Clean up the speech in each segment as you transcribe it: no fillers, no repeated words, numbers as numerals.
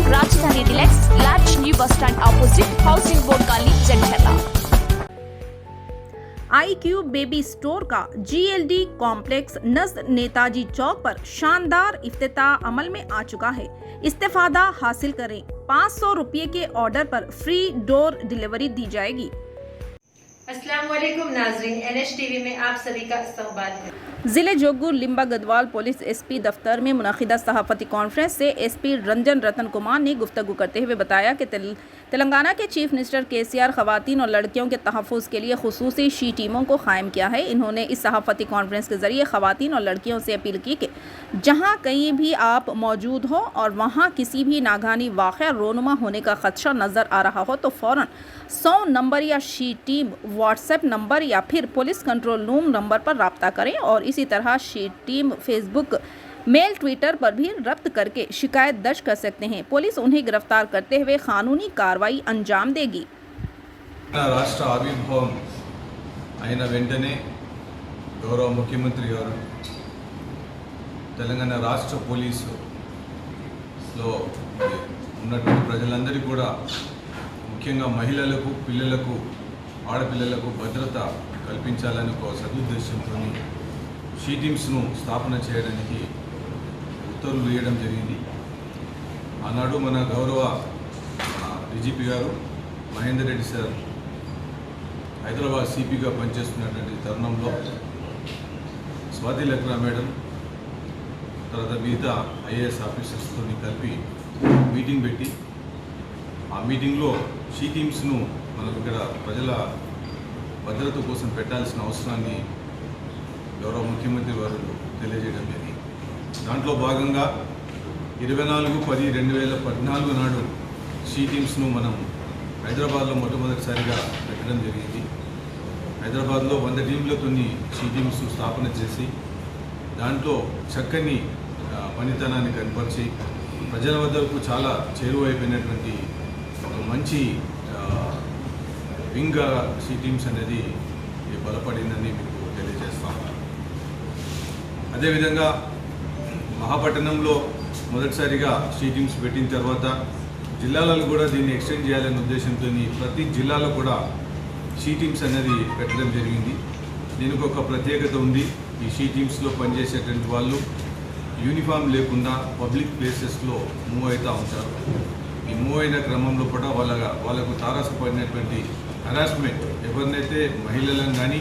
राजधानी deluxe large new bus stand opposite housing board colony Jandiala. iQube baby store का GLD complex नज़द नेताजी चौक पर शानदार इफ्तिताह अमल में आ चुका है। इस्तेफादा हासिल करें। 500 रुपये के ऑर्डर पर फ्री डोर डिलीवरी दी जाएगी। अस्सलाम वालेकुम नाज़रीन, NH टीवी में आप सभी का इस्तकबाल है। जिले जोगुर लिम्बा गदवाल पुलिस SP दफ्तर में मुनाकिदा सहाफ़ती कॉन्फ्रेंस से SP रंजन रतन कुमार ने गुफ्तगू करते हुए बताया कि तेलंगाना के चीफ मिनिस्टर KCR ख़वातीन और लड़कियों के तहफ़्फ़ुज़ के लिए खुसूसी शी टीमों को कायम किया है। इन्होंने इस सहाफ़ती कॉन्फ्रेंस के ज़रिए ख़वातीन और लड़कियों से अपील की कि जहाँ कहीं भी आप मौजूद हो और वहाँ किसी भी नागानी वाक़या रोनुमा होने का ख़दशा नज़र आ रहा हो तो फ़ौरन 100 नंबर या शी टीम व्हाट्सएप नंबर या फिर पुलिस कंट्रोल रूम नंबर पर रब्ता करें और इसी तरह she team Facebook, mail, Twitter पर भी रब्त करके शिकायत दर्ज कर सकते हैं। पुलिस उन्हें गिरफ्तार करते हुए कानूनी कार्रवाई अंजाम देगी। రాష్ట్ర ఆవిర్భావం అయిన వెంటనే గౌరవ ముఖ్యమంత్రి గారు తెలంగాణ రాష్ట్ర పోలీసులో ఉన్నటువంటి ప్రజలందరికీ కూడా ముఖ్యంగా మహిళలకు, పిల్లలకు, ఆడపిల్లలకు భద్రత కల్పించాలని ఒక సదుద్దేశంతో షీ టీమ్స్ను స్థాపన చేయడానికి ఉత్తర్వులు ఇవ్వడం జరిగింది. ఆనాడు మన గౌరవ DGP గారు మహేందర్ రెడ్డి సార్ హైదరాబాద్ CPగా పనిచేస్తున్నటువంటి తరుణంలో స్వాతి లక్రా మేడం తర్వాత మిగతా IAS ఆఫీసర్స్తో కలిపి మీటింగ్ పెట్టి ఆ మీటింగ్లో షీ టీమ్స్ను మనం ఇక్కడ ప్రజల భద్రత కోసం పెట్టాల్సిన అవసరాన్ని గౌరవ ముఖ్యమంత్రి వారు తెలియజేయడం జరిగింది. దాంట్లో భాగంగా 24/10/2014 నాడు షీ టీమ్స్ను మనం హైదరాబాద్లో మొట్టమొదటిసారిగా పెట్టడం జరిగింది. హైదరాబాద్లో 100 టీంలతో షీ టీమ్స్ స్థాపన చేసి దాంట్లో చక్కని పనితనాన్ని కనపరిచి ప్రజల వద్దకు చాలా చేరువైపోయినటువంటి మంచి వింగ్ షీ టీమ్స్ అనేది బలపడిందని మీకు తెలియజేస్తాం. అదేవిధంగా మహాపట్టణంలో మొదటిసారిగా షీ టీమ్స్ పెట్టిన తర్వాత జిల్లాలలో కూడా దీన్ని ఎక్స్టెండ్ చేయాలనే ఉద్దేశంతో ప్రతి జిల్లాలో కూడా షీ టీమ్స్ అనేది పెట్టడం జరిగింది. దీనికి ఒక ప్రత్యేకత ఉంది. ఈ షీ టీమ్స్లో పనిచేసేటువంటి వాళ్ళు యూనిఫామ్ లేకుండా పబ్లిక్ ప్లేసెస్లో మూవ్ అవుతూ ఉంటారు. ఈ మూవ్ అయిన క్రమంలో కూడా వాళ్ళకు తారసపడినటువంటి హరాస్మెంట్ ఎవరినైతే మహిళలను కానీ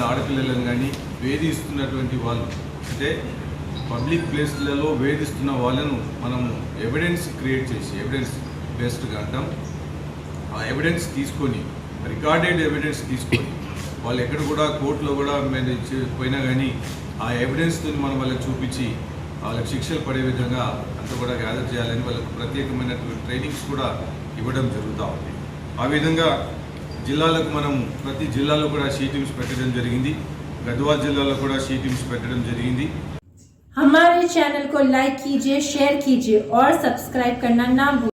ఆడపిల్లలను కానీ వేధిస్తున్నటువంటి వాళ్ళు అంటే పబ్లిక్ ప్లేస్లలో వేధిస్తున్న వాళ్ళను మనము ఎవిడెన్స్ క్రియేట్ చేసి ఎవిడెన్స్ బేస్డ్గా అంటాం. ఆ ఎవిడెన్స్ తీసుకొని రికార్డెడ్ ఎవిడెన్స్ తీసుకొని వాళ్ళు ఎక్కడ కూడా కోర్టులో కూడా పోయినా కానీ ఆ ఎవిడెన్స్తో మనం వాళ్ళకి చూపించి వాళ్ళకి శిక్షలు పడే విధంగా అంతా కూడా గ్యాదర్ చేయాలని వాళ్ళకు ప్రత్యేకమైనటువంటి ట్రైనింగ్స్ కూడా ఇవ్వడం జరుగుతూ ఉంది. ఆ విధంగా జిల్లాలకు మనం ప్రతి జిల్లాలో కూడా షీ టీమ్స్ పెట్టడం జరిగింది. గద్వాల్ జిల్లాలో కూడా షీ టీమ్స్ పెట్టడం జరిగింది. हमारे चैनल को लाइक कीजिए, शेयर कीजिए और सब्सक्राइब करना ना भूलिए।